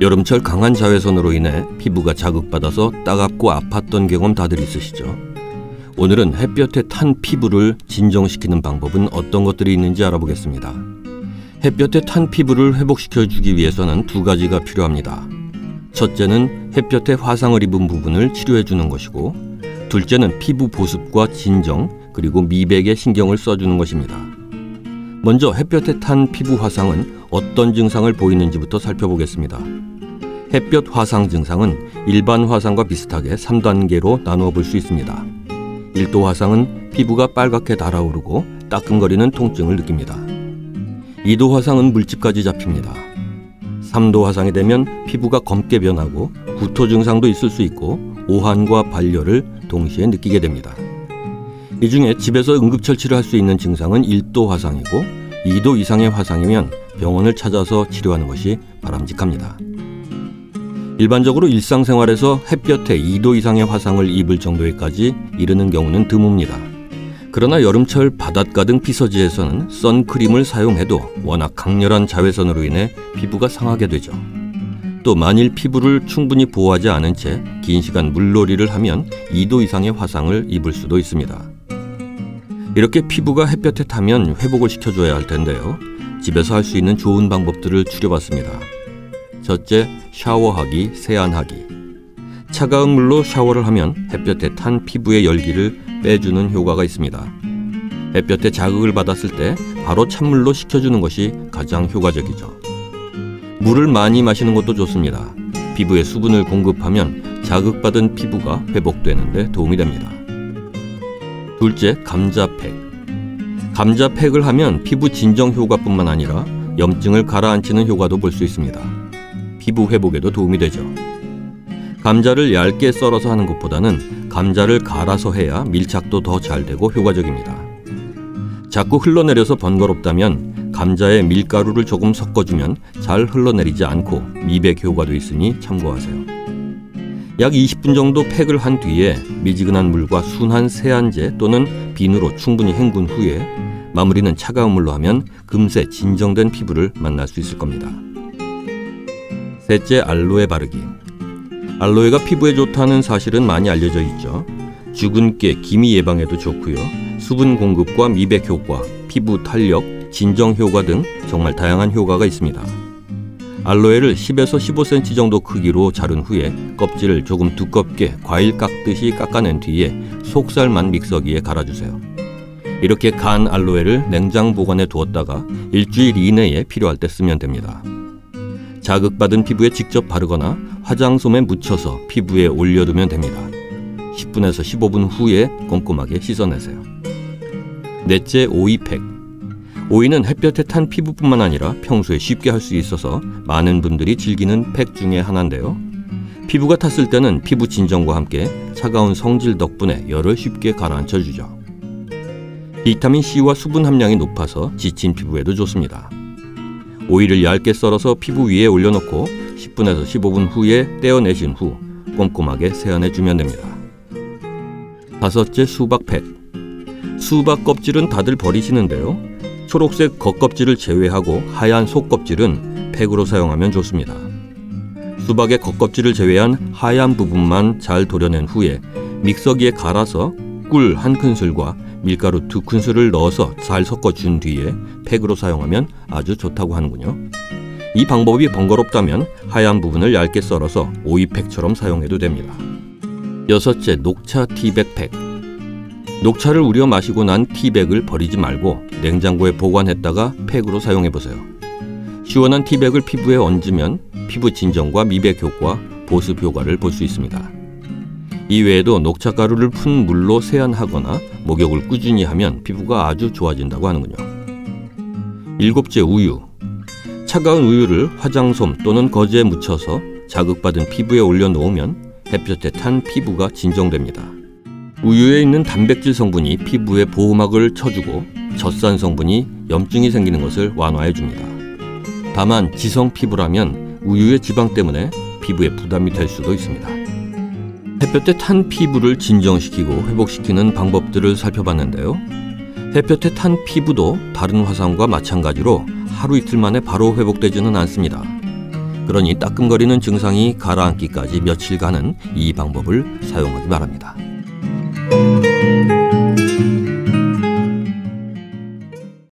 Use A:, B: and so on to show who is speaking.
A: 여름철 강한 자외선으로 인해 피부가 자극받아서 따갑고 아팠던 경험 다들 있으시죠? 오늘은 햇볕에 탄 피부를 진정시키는 방법은 어떤 것들이 있는지 알아보겠습니다. 햇볕에 탄 피부를 회복시켜주기 위해서는 두 가지가 필요합니다. 첫째는 햇볕에 화상을 입은 부분을 치료해주는 것이고, 둘째는 피부 보습과 진정, 그리고 미백에 신경을 써주는 것입니다. 먼저 햇볕에 탄 피부 화상은 어떤 증상을 보이는지부터 살펴보겠습니다. 햇볕 화상 증상은 일반 화상과 비슷하게 3단계로 나누어 볼 수 있습니다. 1도 화상은 피부가 빨갛게 달아오르고 따끔거리는 통증을 느낍니다. 2도 화상은 물집까지 잡힙니다. 3도 화상이 되면 피부가 검게 변하고 구토 증상도 있을 수 있고 오한과 발열을 동시에 느끼게 됩니다. 이 중에 집에서 응급처치를 할 수 있는 증상은 1도 화상이고 2도 이상의 화상이면 병원을 찾아서 치료하는 것이 바람직합니다. 일반적으로 일상생활에서 햇볕에 2도 이상의 화상을 입을 정도에까지 이르는 경우는 드뭅니다. 그러나 여름철 바닷가 등 피서지에서는 선크림을 사용해도 워낙 강렬한 자외선으로 인해 피부가 상하게 되죠. 또 만일 피부를 충분히 보호하지 않은 채 긴 시간 물놀이를 하면 2도 이상의 화상을 입을 수도 있습니다. 이렇게 피부가 햇볕에 타면 회복을 시켜줘야 할 텐데요. 집에서 할 수 있는 좋은 방법들을 추려봤습니다. 첫째, 샤워하기, 세안하기. 차가운 물로 샤워를 하면 햇볕에 탄 피부의 열기를 빼주는 효과가 있습니다. 햇볕에 자극을 받았을 때 바로 찬물로 식혀주는 것이 가장 효과적이죠. 물을 많이 마시는 것도 좋습니다. 피부에 수분을 공급하면 자극받은 피부가 회복되는 데 도움이 됩니다. 둘째, 감자팩. 감자팩을 하면 피부 진정 효과뿐만 아니라 염증을 가라앉히는 효과도 볼 수 있습니다. 피부 회복에도 도움이 되죠. 감자를 얇게 썰어서 하는 것보다는 감자를 갈아서 해야 밀착도 더 잘 되고 효과적입니다. 자꾸 흘러내려서 번거롭다면 감자에 밀가루를 조금 섞어주면 잘 흘러내리지 않고 미백 효과도 있으니 참고하세요. 약 20분 정도 팩을 한 뒤에 미지근한 물과 순한 세안제 또는 비누로 충분히 헹군 후에 마무리는 차가운 물로 하면 금세 진정된 피부를 만날 수 있을 겁니다. 셋째, 알로에 바르기. 알로에가 피부에 좋다는 사실은 많이 알려져 있죠. 주근깨, 기미 예방에도 좋고요. 수분 공급과 미백 효과, 피부 탄력, 진정 효과 등 정말 다양한 효과가 있습니다. 알로에를 10에서 15cm 정도 크기로 자른 후에 껍질을 조금 두껍게 과일 깎듯이 깎아낸 뒤에 속살만 믹서기에 갈아주세요. 이렇게 간 알로에를 냉장 보관해 두었다가 일주일 이내에 필요할 때 쓰면 됩니다. 자극받은 피부에 직접 바르거나 화장솜에 묻혀서 피부에 올려두면 됩니다. 10분에서 15분 후에 꼼꼼하게 씻어내세요. 넷째, 오이팩. 오이는 햇볕에 탄 피부뿐만 아니라 평소에 쉽게 할 수 있어서 많은 분들이 즐기는 팩 중에 하나인데요. 피부가 탔을 때는 피부 진정과 함께 차가운 성질 덕분에 열을 쉽게 가라앉혀주죠. 비타민C와 수분 함량이 높아서 지친 피부에도 좋습니다. 오이를 얇게 썰어서 피부 위에 올려놓고 10분에서 15분 후에 떼어내신 후 꼼꼼하게 세안해주면 됩니다. 다섯째, 수박팩. 수박 껍질은 다들 버리시는데요. 초록색 겉껍질을 제외하고 하얀 속껍질은 팩으로 사용하면 좋습니다. 수박의 겉껍질을 제외한 하얀 부분만 잘 도려낸 후에 믹서기에 갈아서 꿀 1큰술과 밀가루 2큰술을 넣어서 잘 섞어준 뒤에 팩으로 사용하면 아주 좋다고 하는군요. 이 방법이 번거롭다면 하얀 부분을 얇게 썰어서 오이팩처럼 사용해도 됩니다. 여섯째, 녹차 티백 팩. 녹차를 우려 마시고 난 티백을 버리지 말고 냉장고에 보관했다가 팩으로 사용해보세요. 시원한 티백을 피부에 얹으면 피부 진정과 미백 효과, 보습 효과를 볼 수 있습니다. 이외에도 녹차가루를 푼 물로 세안하거나 목욕을 꾸준히 하면 피부가 아주 좋아진다고 하는군요. 일곱째, 우유. 차가운 우유를 화장솜 또는 거즈에 묻혀서 자극받은 피부에 올려놓으면 햇볕에 탄 피부가 진정됩니다. 우유에 있는 단백질 성분이 피부에 보호막을 쳐주고 젖산 성분이 염증이 생기는 것을 완화해줍니다. 다만 지성 피부라면 우유의 지방 때문에 피부에 부담이 될 수도 있습니다. 햇볕에 탄 피부를 진정시키고 회복시키는 방법들을 살펴봤는데요. 햇볕에 탄 피부도 다른 화상과 마찬가지로 하루 이틀 만에 바로 회복되지는 않습니다. 그러니 따끔거리는 증상이 가라앉기까지 며칠간은 이 방법을 사용하기 바랍니다.